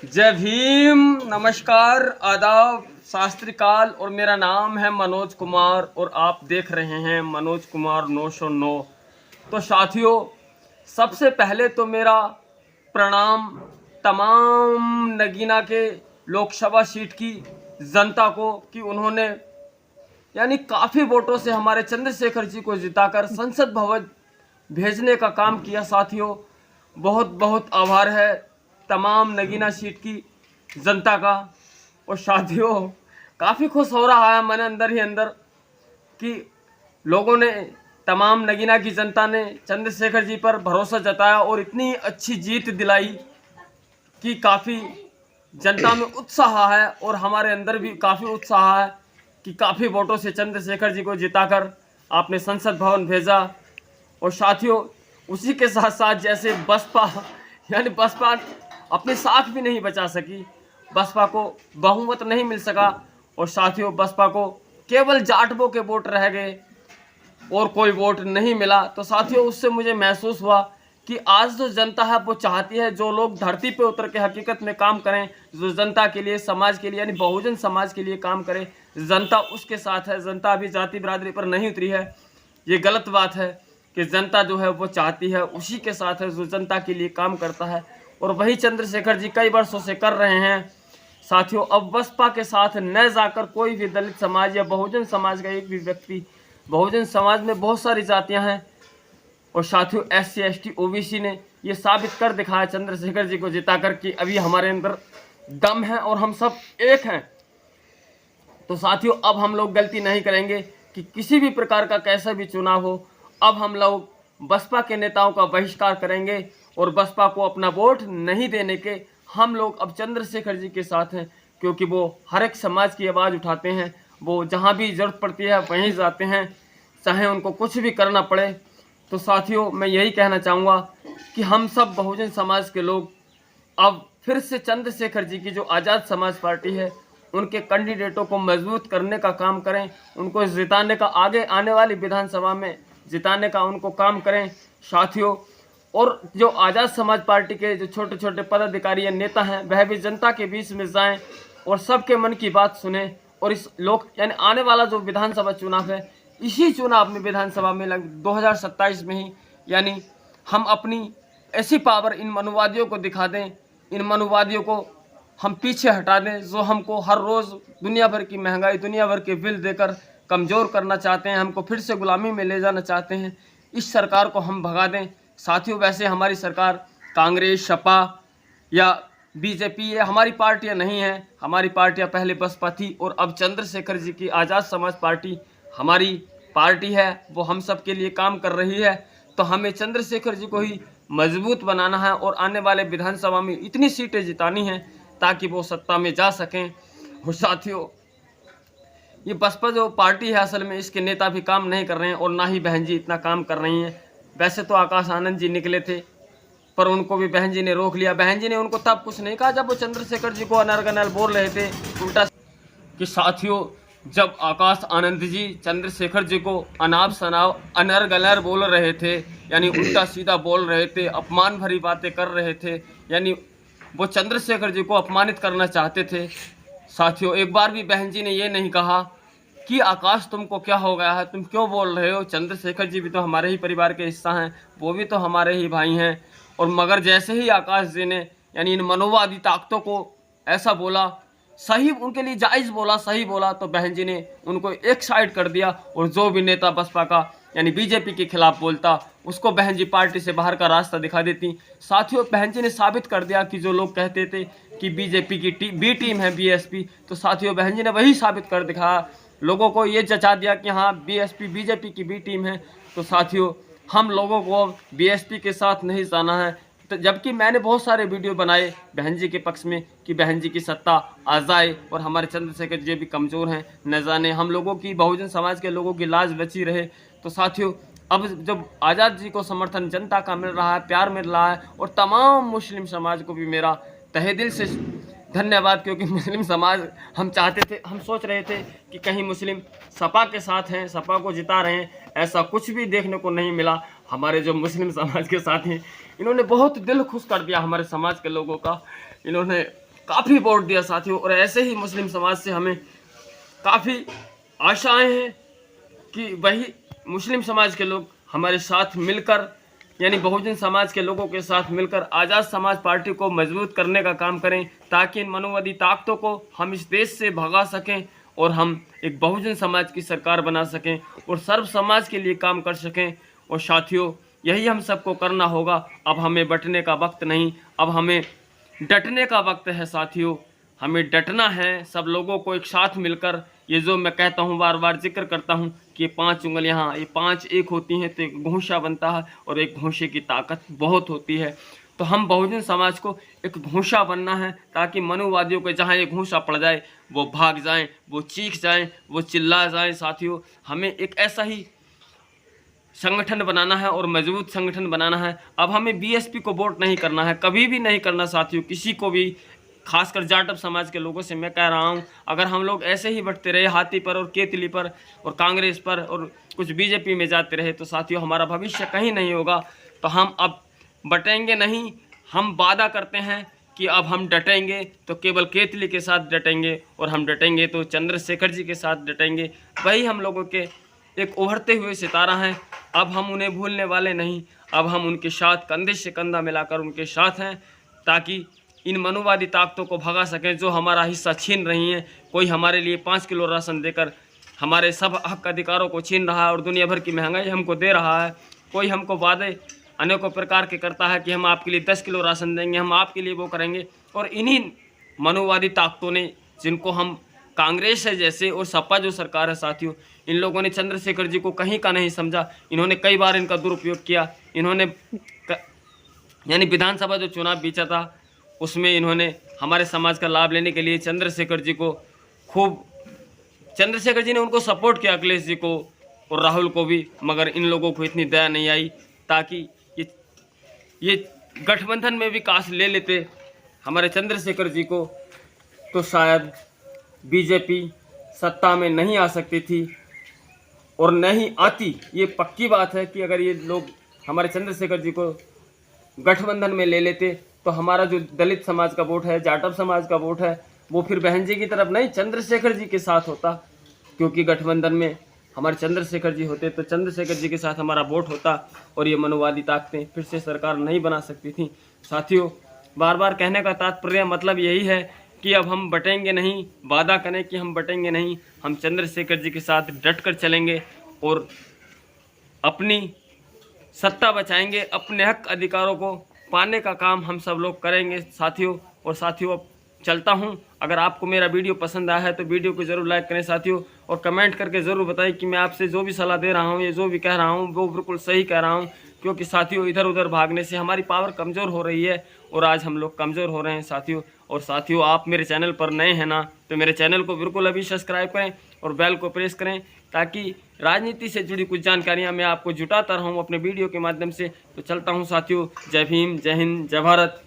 जय भीम। नमस्कार, आदाब, शास्त्री काल। और मेरा नाम है मनोज कुमार और आप देख रहे हैं मनोज कुमार 909। तो साथियों, सबसे पहले तो मेरा प्रणाम तमाम नगीना के लोकसभा सीट की जनता को कि उन्होंने यानी काफ़ी वोटों से हमारे चंद्रशेखर जी को जिताकर संसद भवन भेजने का काम किया। साथियों, बहुत बहुत आभार है तमाम नगीना सीट की जनता का। और साथियों, काफ़ी खुश हो रहा है मन अंदर ही अंदर कि लोगों ने, तमाम नगीना की जनता ने चंद्रशेखर जी पर भरोसा जताया और इतनी अच्छी जीत दिलाई कि काफ़ी जनता में उत्साह है और हमारे अंदर भी काफ़ी उत्साह है कि काफ़ी वोटों से चंद्रशेखर जी को जिताकर आपने संसद भवन भेजा। और साथियों, उसी के साथ साथ जैसे बसपा अपनी साख भी नहीं बचा सकी, बसपा को बहुमत नहीं मिल सका और साथियों बसपा को केवल जाटवों के वोट रह गए और कोई वोट नहीं मिला। तो साथियों, उससे मुझे महसूस हुआ कि आज जो जनता है वो चाहती है जो लोग धरती पे उतर के हकीकत में काम करें, जो जनता के लिए, समाज के लिए यानी बहुजन समाज के लिए काम करे, जनता उसके साथ है। जनता अभी जाति बिरादरी पर नहीं उतरी है, ये गलत बात है कि जनता जो है वो चाहती है उसी के साथ है जो जनता के लिए काम करता है। और वही चंद्रशेखर जी कई वर्षों से कर रहे हैं। साथियों, अब बसपा के साथ न जाकर कोई भी दलित समाज या बहुजन समाज का एक भी व्यक्ति, बहुजन समाज में बहुत सारी जातियां हैं और साथियों SC ST OBC ने ये साबित कर दिखाया चंद्रशेखर जी को जिताकर कि अभी हमारे अंदर दम है और हम सब एक हैं। तो साथियों, अब हम लोग गलती नहीं करेंगे कि किसी भी प्रकार का कैसा भी चुनाव हो, अब हम लोग बसपा के नेताओं का बहिष्कार करेंगे और बसपा को अपना वोट नहीं देने के हम लोग अब चंद्रशेखर जी के साथ हैं, क्योंकि वो हर एक समाज की आवाज़ उठाते हैं। वो जहाँ भी ज़रूरत पड़ती है वहीं जाते हैं, चाहे उनको कुछ भी करना पड़े। तो साथियों, मैं यही कहना चाहूँगा कि हम सब बहुजन समाज के लोग अब फिर से चंद्रशेखर जी की जो आज़ाद समाज पार्टी है उनके कैंडिडेटों को मजबूत करने का काम करें, उनको जिताने का, आगे आने वाली विधानसभा में जिताने का उनको काम करें साथियों। और जो आज़ाद समाज पार्टी के जो छोटे छोटे पदाधिकारी या नेता हैं वह भी जनता के बीच में जाएं और सबके मन की बात सुने। और इस यानी आने वाला जो विधानसभा चुनाव है, इसी चुनाव में विधानसभा में 2027 में ही यानी हम अपनी ऐसी पावर इन मनुवादियों को दिखा दें, इन मनुवादियों को हम पीछे हटा दें जो हमको हर रोज़ दुनिया भर की महंगाई, दुनिया भर के बिल देकर कमज़ोर करना चाहते हैं, हमको फिर से गुलामी में ले जाना चाहते हैं। इस सरकार को हम भगा दें साथियों। वैसे हमारी सरकार कांग्रेस, सपा या BJP ये हमारी पार्टियां नहीं हैं, हमारी पार्टियां पहले बसपा थी और अब चंद्रशेखर जी की आज़ाद समाज पार्टी हमारी पार्टी है, वो हम सब के लिए काम कर रही है। तो हमें चंद्रशेखर जी को ही मजबूत बनाना है और आने वाले विधानसभा में इतनी सीटें जितानी हैं ताकि वो सत्ता में जा सकें। और साथियों, ये बसपा जो पार्टी है असल में इसके नेता भी काम नहीं कर रहे हैं और ना ही बहन जी इतना काम कर रही हैं। वैसे तो आकाश आनंद जी निकले थे पर उनको भी बहन जी ने रोक लिया। बहन जी ने उनको तब कुछ नहीं कहा जब वो चंद्रशेखर जी को अनर्गल बोल रहे थे उल्टा। कि साथियों, जब आकाश आनंद जी चंद्रशेखर जी को अनाप शनाप अनर्गल बोल रहे थे, यानी उल्टा सीधा बोल रहे थे, अपमान भरी बातें कर रहे थे, यानी वो चंद्रशेखर जी को अपमानित करना चाहते थे। साथियों, एक बार भी बहन जी ने ये नहीं कहा कि आकाश तुमको क्या हो गया है, तुम क्यों बोल रहे हो, चंद्रशेखर जी भी तो हमारे ही परिवार के हिस्सा हैं, वो भी तो हमारे ही भाई हैं। और मगर जैसे ही आकाश जी ने यानी इन मनोवादी ताकतों को ऐसा बोला, सही उनके लिए जायज़ बोला, सही बोला, तो बहन जी ने उनको एक साइड कर दिया। और जो भी नेता बसपा का यानी BJP के खिलाफ बोलता उसको बहन जी पार्टी से बाहर का रास्ता दिखा देती। साथियों, बहन जी ने साबित कर दिया कि जो लोग कहते थे कि BJP की B टीम है BSP, तो साथियों बहन जी ने वही साबित कर दिखाया, लोगों को ये जचा दिया कि हाँ BJP की B टीम है। तो साथियों, हम लोगों को BSP के साथ नहीं जाना है। तो जबकि मैंने बहुत सारे वीडियो बनाए बहन जी के पक्ष में कि बहन जी की सत्ता आ जाए और हमारे चंद्रशेखर जी भी कमज़ोर हैं, न जाने हम लोगों की, बहुजन समाज के लोगों की लाज बची रहे। तो साथियों, अब जब आज़ाद जी को समर्थन जनता का मिल रहा है, प्यार मिल रहा है, और तमाम मुस्लिम समाज को भी मेरा तहे दिल से धन्यवाद, क्योंकि मुस्लिम समाज हम चाहते थे, हम सोच रहे थे कि कहीं मुस्लिम सपा के साथ हैं, सपा को जिता रहे हैं, ऐसा कुछ भी देखने को नहीं मिला। हमारे जो मुस्लिम समाज के साथ हैं, इन्होंने बहुत दिल खुश कर दिया हमारे समाज के लोगों का। इन्होंने काफ़ी वोट दिया साथियों। और ऐसे ही मुस्लिम समाज से हमें काफ़ी आशाएं हैं कि वही मुस्लिम समाज के लोग हमारे साथ मिलकर, यानी बहुजन समाज के लोगों के साथ मिलकर आज़ाद समाज पार्टी को मजबूत करने का काम करें, ताकि इन मनोवादी ताकतों को हम इस देश से भगा सकें और हम एक बहुजन समाज की सरकार बना सकें और सर्व समाज के लिए काम कर सकें। और साथियों, यही हम सबको करना होगा। अब हमें बंटने का वक्त नहीं, अब हमें डटने का वक्त है साथियों। हमें डटना है, सब लोगों को एक साथ मिलकर। ये जो मैं कहता हूँ, बार बार जिक्र करता हूँ कि 5 उंगलियाँ, ये 5 एक होती हैं तो एक घोंसा बनता है, और एक घोंसे की ताकत बहुत होती है। तो हम बहुजन समाज को एक घोंसा बनना है, ताकि मनुवादियों को जहाँ ये घोंसा पड़ जाए वो भाग जाएं, वो चीख जाएं, वो चिल्ला जाएं। साथियों, हमें एक ऐसा ही संगठन बनाना है और मजबूत संगठन बनाना है। अब हमें बीएसपी को वोट नहीं करना है, कभी भी नहीं करना साथियों, किसी को भी, खासकर जाटव समाज के लोगों से मैं कह रहा हूं। अगर हम लोग ऐसे ही बढ़ते रहे हाथी पर और केतली पर और कांग्रेस पर और कुछ बीजेपी में जाते रहे, तो साथियों हमारा भविष्य कहीं नहीं होगा। तो हम अब बटेंगे नहीं, हम वादा करते हैं कि अब हम डटेंगे तो केवल केतली के साथ डटेंगे, और हम डटेंगे तो चंद्रशेखर जी के साथ डटेंगे। वही हम लोगों के एक उभरते हुए सितारा हैं। अब हम उन्हें भूलने वाले नहीं, अब हम उनके साथ कंधे से कंधा मिलाकर उनके साथ हैं, ताकि इन मनुवादी ताकतों को भगा सकें जो हमारा हिस्सा छीन रही हैं। कोई हमारे लिए 5 किलो राशन देकर हमारे सब हक अधिकारों को छीन रहा है और दुनिया भर की महंगाई हमको दे रहा है। कोई हमको वादे अनेकों प्रकार के करता है कि हम आपके लिए 10 किलो राशन देंगे, हम आपके लिए वो करेंगे। और इन्हीं मनुवादी ताकतों ने, जिनको हम कांग्रेस है जैसे और सपा जो सरकार है साथियों, इन लोगों ने चंद्रशेखर जी को कहीं का नहीं समझा। इन्होंने कई बार इनका दुरुपयोग किया। इन्होंने यानी विधानसभा जो चुनाव बीता था उसमें इन्होंने हमारे समाज का लाभ लेने के लिए चंद्रशेखर जी को खूब, चंद्रशेखर जी ने उनको सपोर्ट किया, अखिलेश जी को और राहुल को भी, मगर इन लोगों को इतनी दया नहीं आई। ताकि ये गठबंधन में भी काश ले लेते हमारे चंद्रशेखर जी को, तो शायद बीजेपी सत्ता में नहीं आ सकती थी और नहीं आती। ये पक्की बात है कि अगर ये लोग हमारे चंद्रशेखर जी को गठबंधन में ले लेते, तो हमारा जो दलित समाज का वोट है, जाटव समाज का वोट है, वो फिर बहन जी की तरफ नहीं, चंद्रशेखर जी के साथ होता। क्योंकि गठबंधन में हमारे चंद्रशेखर जी होते तो चंद्रशेखर जी के साथ हमारा वोट होता और ये मनुवादी ताकतें फिर से सरकार नहीं बना सकती थी। साथियों, बार बार कहने का तात्पर्य मतलब यही है कि अब हम बटेंगे नहीं, वादा करें कि हम बटेंगे नहीं, हम चंद्रशेखर जी के साथ डट कर चलेंगे और अपनी सत्ता बचाएंगे, अपने हक अधिकारों को पाने का काम हम सब लोग करेंगे साथियों। और साथियों, चलता हूं। अगर आपको मेरा वीडियो पसंद आया है तो वीडियो को ज़रूर लाइक करें साथियों, और कमेंट करके ज़रूर बताएं कि मैं आपसे जो भी सलाह दे रहा हूं, ये जो भी कह रहा हूं वो बिल्कुल सही कह रहा हूं। क्योंकि साथियों, इधर उधर भागने से हमारी पावर कमज़ोर हो रही है और आज हम लोग कमज़ोर हो रहे हैं साथियों। और साथियों, आप मेरे चैनल पर नए हैं ना, तो मेरे चैनल को बिल्कुल अभी सब्सक्राइब करें और बेल को प्रेस करें, ताकि राजनीति से जुड़ी कुछ जानकारियाँ मैं आपको जुटाता रहूँ अपने वीडियो के माध्यम से। तो चलता हूँ साथियों, जय भीम, जय हिंद, जय भारत।